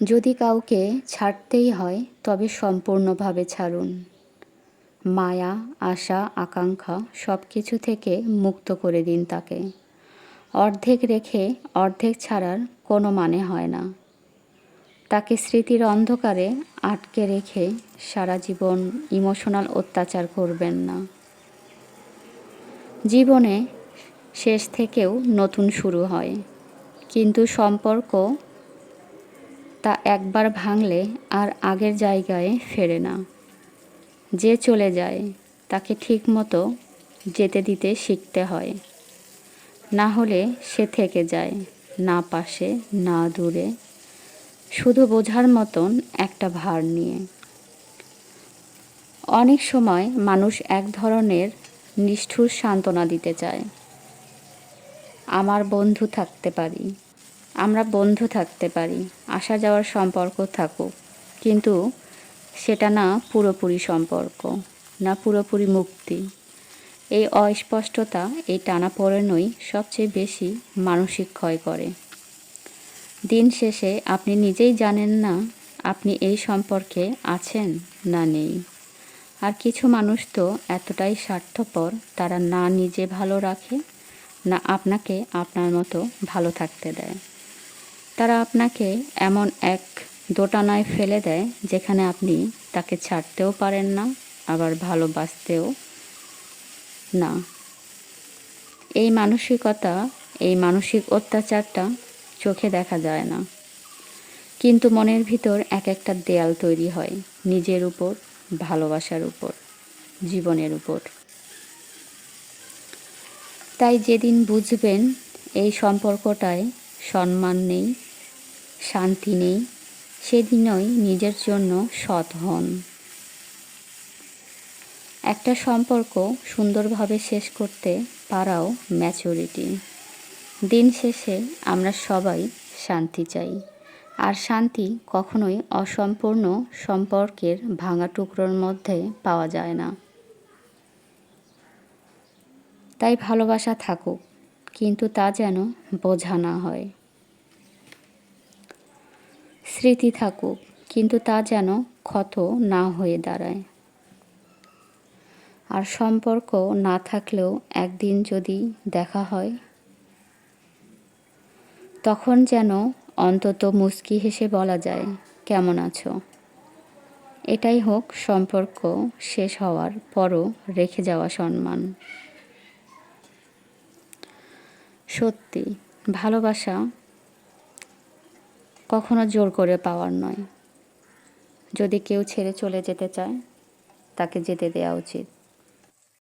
যদি কাউকে ছাড়তেই হয় তবে সম্পূর্ণভাবে ছাড়ুন। মায়া, আশা, আকাঙ্ক্ষা সব কিছু থেকে মুক্ত করে দিন তাকে। অর্ধেক রেখে অর্ধেক ছাড়ার কোনো মানে হয় না। তাকে স্মৃতির অন্ধকারে আটকে রেখে সারা জীবন ইমোশনাল অত্যাচার করবেন না। জীবনে শেষ থেকেও নতুন শুরু হয়, কিন্তু সম্পর্ক তা একবার ভাঙলে আর আগের জায়গায় ফেরে না। যে চলে যায় তাকে ঠিকমতো যেতে দিতে শিখতে হয়, না হলে সে থেকে যায়, না পাশে না দূরে, শুধু বোঝার মতন একটা ভার নিয়ে। অনেক সময় মানুষ এক ধরনের নিষ্ঠুর সান্ত্বনা দিতে চায়। আমার বন্ধু থাকতে পারি, আমরা বন্ধু থাকতে পারি, আসা যাওয়ার সম্পর্ক থাকুক, কিন্তু সেটা না পুরোপুরি সম্পর্ক, না পুরোপুরি মুক্তি। এই অস্পষ্টতা, এই টানাপোড়েনই সবচেয়ে বেশি মানসিক ক্ষয় করে। দিন শেষে আপনি নিজেই জানেন না আপনি এই সম্পর্কে আছেন না নেই। আর কিছু মানুষ তো এতটাই স্বার্থপর, তারা না নিজে ভালো রাখে, না আপনাকে আপনার মতো ভালো থাকতে দেয়। তারা আপনাকে এমন এক দোটানায় ফেলে দেয় যেখানে আপনি তাকে ছাড়তেও পারেন না, আবার ভালোবাসতেও না। এই মানসিকতা, এই মানসিক অত্যাচারটা চোখে দেখা যায় না, কিন্তু মনের ভিতর এক একটা দেয়াল তৈরি হয়, নিজের উপর, ভালোবাসার উপর, জীবনের উপর। তাই যেদিন বুঝবেন এই সম্পর্কটায় সম্মান নেই, শান্তি নেই, সেদিনই নিজের জন্য সৎ হন। একটা সম্পর্ক সুন্দরভাবে শেষ করতে পারাও ম্যাচুরিটি। দিন শেষে আমরা সবাই শান্তি চাই, আর শান্তি কখনোই অসম্পূর্ণ সম্পর্কের ভাঙা টুকরোর মধ্যে পাওয়া যায় না। তাই ভালোবাসা থাকুক, কিন্তু তা যেন বোঝা না হয়। স্মৃতি থাকুক, কিন্তু তা যেন ক্ষত না হয়ে দাঁড়ায়। আর সম্পর্ক না থাকলেও একদিন যদি দেখা হয়, তখন যেন অন্তত মুচকি হেসে বলা যায়, কেমন আছো? এটাই হোক সম্পর্ক শেষ হওয়ার পরও রেখে যাওয়া সম্মান। সত্যি, ভালোবাসা কখনো জোর করে পাওয়ার নয়। যদি কেউ ছেড়ে চলে যেতে চায়, তাকে যেতে দেওয়া উচিত।